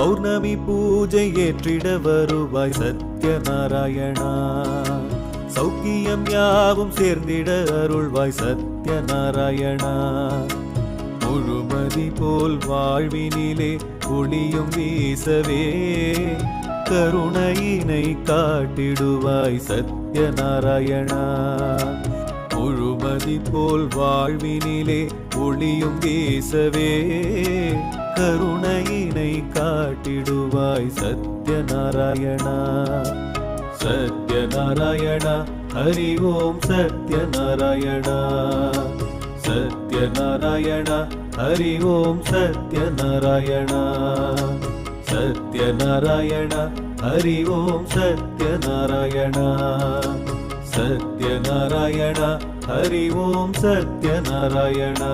பௌர்ணமி பூஜை ஏற்றிட வருவாய் சத்யநாராயணா. சௌக்கியம் யாவும் சேர்ந்திட அருள்வாய் சத்யநாராயணா. முழுமதி போல் வாழ்வினிலே ஒளியும் வீசவே கருணையினை காட்டிடுவாய் சத்யநாராயணா. முழுமதி போல் வாழ்வினிலே ஒளியும் வீசவே கருணையினை காட்டிடுவாய் சத்யநாராயணா. சத்யநாராயணா ஹரி ஓம் சத்யநாராயணா. சத்யநாராயணா ஹரி ஓம் சத்யநாராயணா. சத்யநாராயணா ஹரி ஓம் சத்யநாராயணா. சத்யநாராயணா ஹரி ஓம் சத்யநாராயணா.